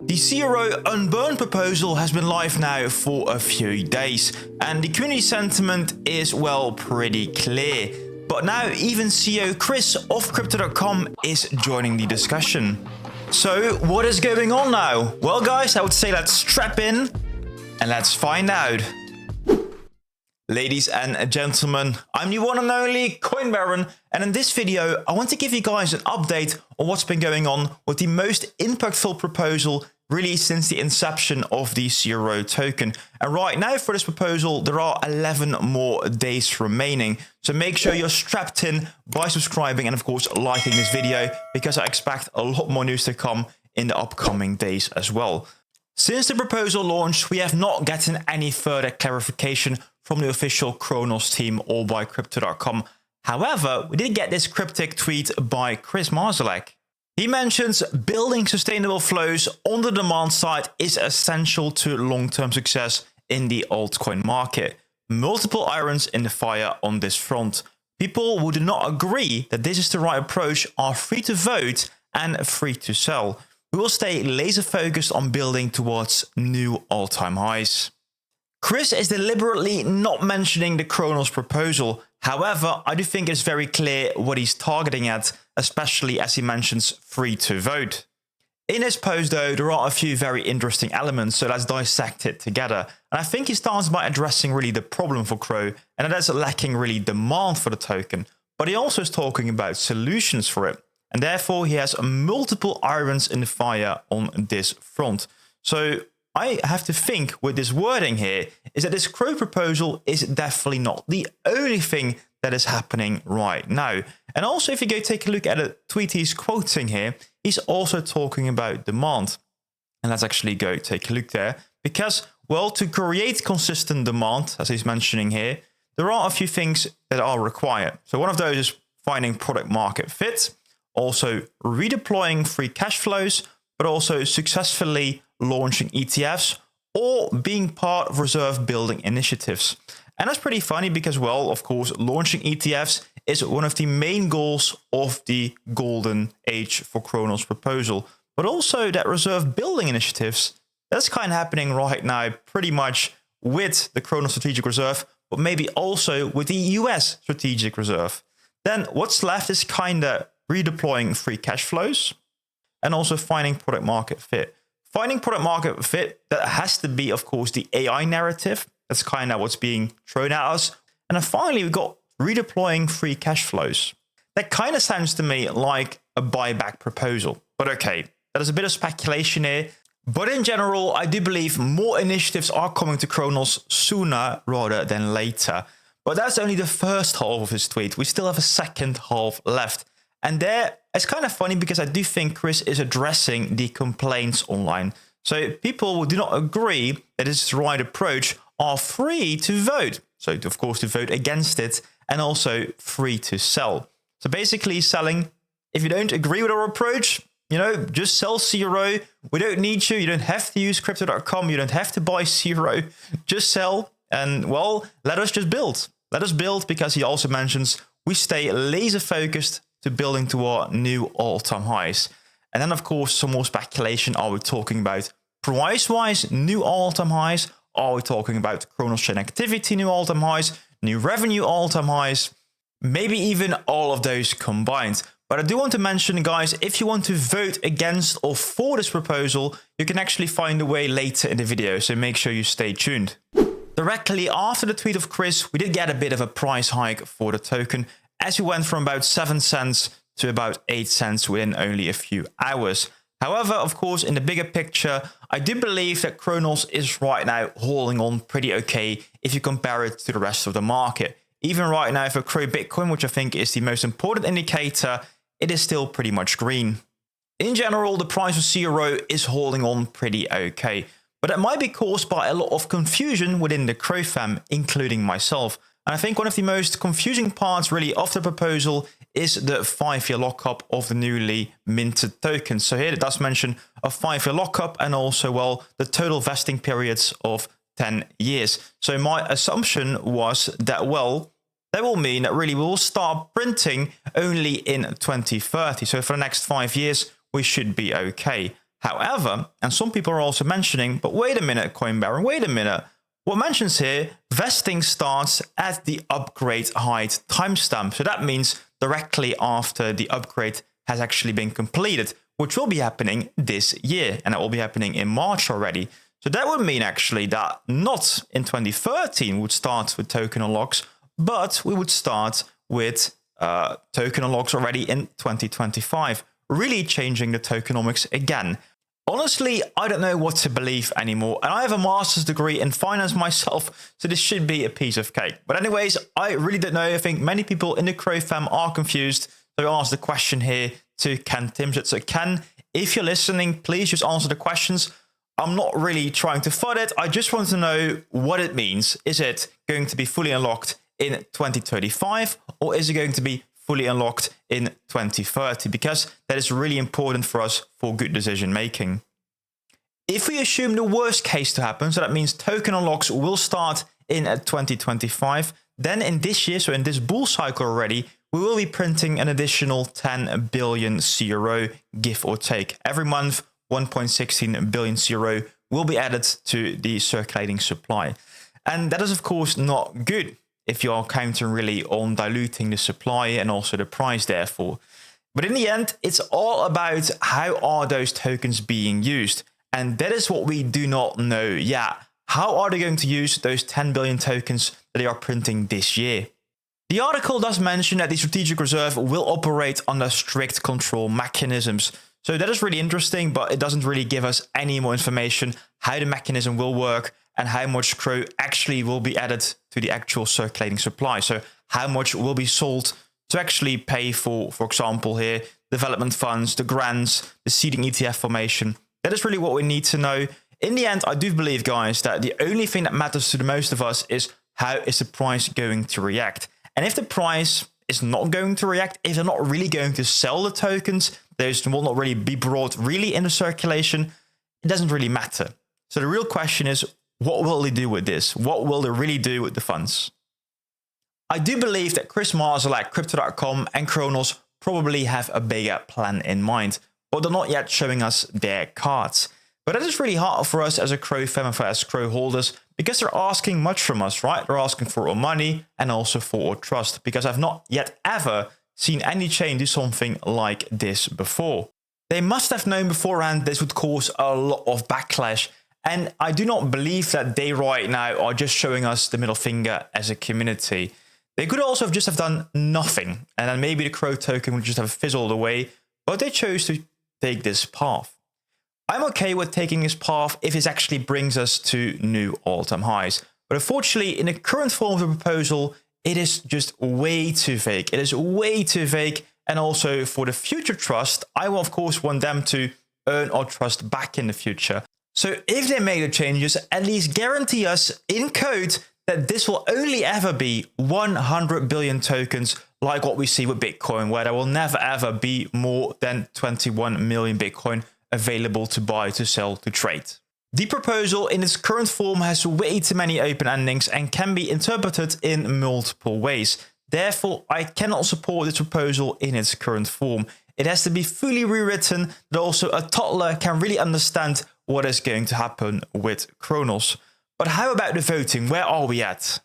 The CRO Unburn proposal has been live now for a few days, and the community sentiment is, well, pretty clear. But now even CEO Kris of Crypto.com is joining the discussion. So what is going on now? Well guys, I would say let's strap in and let's find out. Ladies and gentlemen, I'm the one and only Coin Baron, and in this video I want to give you guys an update on what's been going on with the most impactful proposal really since the inception of the CRO token. And right now for this proposal there are 11 more days remaining, so make sure you're strapped in by subscribing and of course liking this video, because I expect a lot more news to come in the upcoming days as well. Since the proposal launched, we have not gotten any further clarification from the official Cronos team or by Crypto.com. However, we did get this cryptic tweet by Kris Marszalek. He mentions building sustainable flows on the demand side is essential to long-term success in the altcoin market. Multiple irons in the fire on this front. People who do not agree that this is the right approach are free to vote and free to sell. We will stay laser focused on building towards new all-time highs. Kris is deliberately not mentioning the Cronos proposal. However, I do think it's very clear what he's targeting at, especially as he mentions free to vote. In his post though, there are a few very interesting elements, so let's dissect it together. And I think he starts by addressing really the problem for CRO, and that is lacking really demand for the token. But he also is talking about solutions for it. And therefore he has multiple irons in the fire on this front. So I have to think with this wording here is that this CRO proposal is definitely not the only thing that is happening right now. And also if you go take a look at a tweet he's quoting here, he's also talking about demand. And let's actually go take a look there, because, well, to create consistent demand, as he's mentioning here, there are a few things that are required. So one of those is finding product market fit, also redeploying free cash flows, but also successfully launching ETFs or being part of reserve building initiatives. And that's pretty funny because, well, of course, launching ETFs is one of the main goals of the golden age for Cronos proposal. But also that reserve building initiatives, that's kind of happening right now pretty much with the Cronos strategic reserve, but maybe also with the US strategic reserve. Then what's left is kind of redeploying free cash flows and also finding product market fit. Finding product market fit, that has to be, of course, the AI narrative. That's kind of what's being thrown at us. And then finally, we've got redeploying free cash flows. That kind of sounds to me like a buyback proposal. But okay, that is a bit of speculation here. But in general, I do believe more initiatives are coming to Cronos sooner rather than later. But that's only the first half of his tweet. We still have a second half left. And there, it's kind of funny because I do think Kris is addressing the complaints online. So people who do not agree that it's the right approach are free to vote. So of course to vote against it, and also free to sell. So basically selling, if you don't agree with our approach, you know, just sell CRO. We don't need you. You don't have to use Crypto.com. You don't have to buy CRO. Just sell. And well, let us just build. Let us build, because he also mentions we stay laser focused to building to our new all-time highs. And then of course some more speculation. Are we talking about price-wise new all-time highs? Are we talking about Cronos chain activity new all-time highs, new revenue all-time highs? Maybe even all of those combined. But I do want to mention, guys, if you want to vote against or for this proposal, you can actually find a way later in the video, so make sure you stay tuned. Directly after the tweet of Kris, we did get a bit of a price hike for the token, as we went from about 7 cents to about 8 cents within only a few hours. However, of course, in the bigger picture, I do believe that Cronos is right now holding on pretty okay if you compare it to the rest of the market. Even right now for CRO Bitcoin, which I think is the most important indicator, it is still pretty much green. In general, the price of CRO is holding on pretty okay, but it might be caused by a lot of confusion within the CRO fam, including myself. And I think one of the most confusing parts really of the proposal is the 5-year lockup of the newly minted tokens. So here it does mention a 5-year lockup and also, well, the total vesting periods of 10 years. So my assumption was that, well, that will mean that really we'll start printing only in 2030. So for the next 5 years, we should be okay. However, and some people are also mentioning, but wait a minute, Coin Baron, wait a minute. What mentions here, vesting starts at the upgrade height timestamp. So that means directly after the upgrade has actually been completed, which will be happening this year. And it will be happening in March already. So that would mean actually that not in 2013 would start with token unlocks, but we would start with token unlocks already in 2025, really changing the tokenomics again. Honestly, I don't know what to believe anymore, and I have a master's degree in finance myself, so this should be a piece of cake. But anyways, I really don't know. I think many people in the CRO fam are confused, so I asked the question here to Ken Timsit. So Ken, if you're listening, please just answer the questions. I'm not really trying to FUD it. I just want to know what it means. Is it going to be fully unlocked in 2035, or is it going to be fully unlocked in 2030? Because that is really important for us for good decision making. If we assume the worst case to happen, so that means token unlocks will start in 2025, then in this year, so in this bull cycle already, we will be printing an additional 10 billion CRO, give or take. Every month, 1.16 billion CRO will be added to the circulating supply. And that is, of course, not good if you are counting really on diluting the supply and also the price therefore. But in the end, it's all about how are those tokens being used. And that is what we do not know yet. How are they going to use those 10 billion tokens that they are printing this year? The article does mention that the strategic reserve will operate under strict control mechanisms. So that is really interesting, but it doesn't really give us any more information how the mechanism will work and how much CRO actually will be added to the actual circulating supply. So how much will be sold to actually pay for example here, development funds, the grants, the seeding ETF formation. That is really what we need to know. In the end, I do believe, guys, that the only thing that matters to the most of us is how is the price going to react. And if the price is not going to react, if they're not really going to sell the tokens, those will not really be brought really into circulation, it doesn't really matter. So the real question is, what will they do with this? What will they really do with the funds? I do believe that Kris Marszalek, Crypto.com and Cronos probably have a bigger plan in mind, but they're not yet showing us their cards. But that is really hard for us as a CRO fam, as CRO holders, because they're asking much from us, right? They're asking for our money and also for our trust, because I've not yet ever seen any chain do something like this before. They must have known beforehand this would cause a lot of backlash. And I do not believe that they right now are just showing us the middle finger as a community. They could also have just have done nothing, and then maybe the CRO token would just have fizzled away, but they chose to take this path. I'm okay with taking this path if it actually brings us to new all-time highs. But unfortunately, in the current form of the proposal, it is just way too vague. It is way too vague. And also for the future trust, I will of course want them to earn our trust back in the future. So if they make the changes, at least guarantee us in code that this will only ever be 100 billion tokens, like what we see with Bitcoin, where there will never ever be more than 21 million Bitcoin available to buy, to sell, to trade. The proposal in its current form has way too many open endings and can be interpreted in multiple ways. Therefore, I cannot support this proposal in its current form. It has to be fully rewritten, that also a toddler can really understand what is going to happen with Cronos. But how about the voting? Where are we at?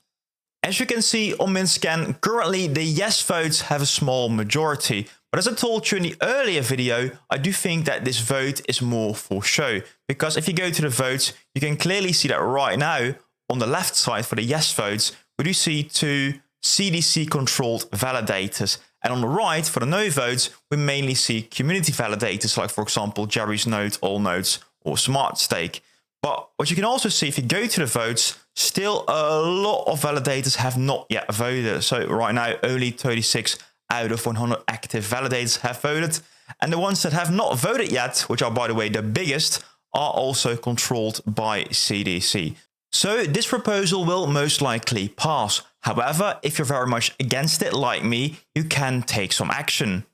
As you can see on MintScan, currently the yes votes have a small majority. But as I told you in the earlier video, I do think that this vote is more for show. Because if you go to the votes, you can clearly see that right now, on the left side for the yes votes, we do see two CDC-controlled validators. And on the right, for the no votes, we mainly see community validators, like for example, Jerry's Node, All Nodes, or Smart Stake. But what you can also see, if you go to the votes, still a lot of validators have not yet voted. So right now, only 36 out of 100 active validators have voted. And the ones that have not voted yet, which are, by the way, the biggest, are also controlled by CDC. So this proposal will most likely pass. However, if you're very much against it, like me, you can take some action.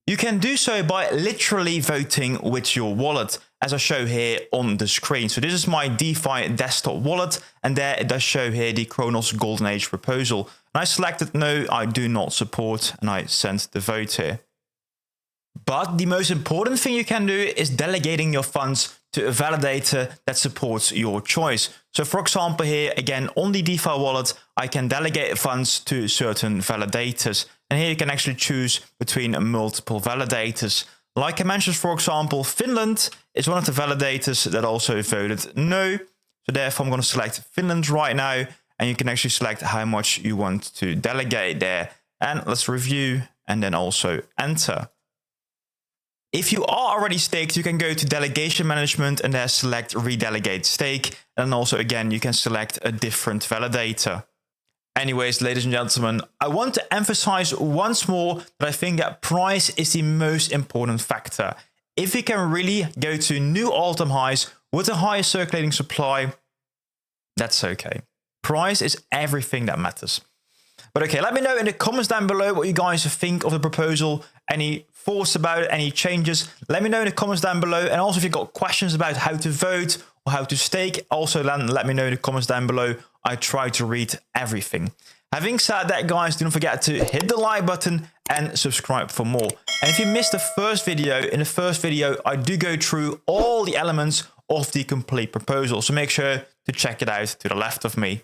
You can do so by literally voting with your wallet, as I show here on the screen. So this is my DeFi desktop wallet, and there it does show here the Cronos Golden Age proposal. And I selected no, I do not support, and I sent the vote here. But the most important thing you can do is delegating your funds to a validator that supports your choice. So for example, here again on the DeFi wallet, I can delegate funds to certain validators. And here you can actually choose between multiple validators. Like I mentioned, for example, Finland is one of the validators that also voted no. So therefore I'm going to select Finland right now, and you can actually select how much you want to delegate there. And let's review and then also enter. If you are already staked, you can go to delegation management and there select redelegate stake. And also again, you can select a different validator. Anyways, ladies and gentlemen, I want to emphasize once more that I think that price is the most important factor. If you can really go to new all-time highs with a higher circulating supply, that's okay. Price is everything that matters. But okay, let me know in the comments down below what you guys think of the proposal. Any thoughts about it, any changes? Let me know in the comments down below. And also if you've got questions about how to vote or how to stake, also let me know in the comments down below. I try to read everything. Having said that, guys, don't forget to hit the like button and subscribe for more. And if you missed the first video, in the first video, I do go through all the elements of the complete proposal. So make sure to check it out to the left of me.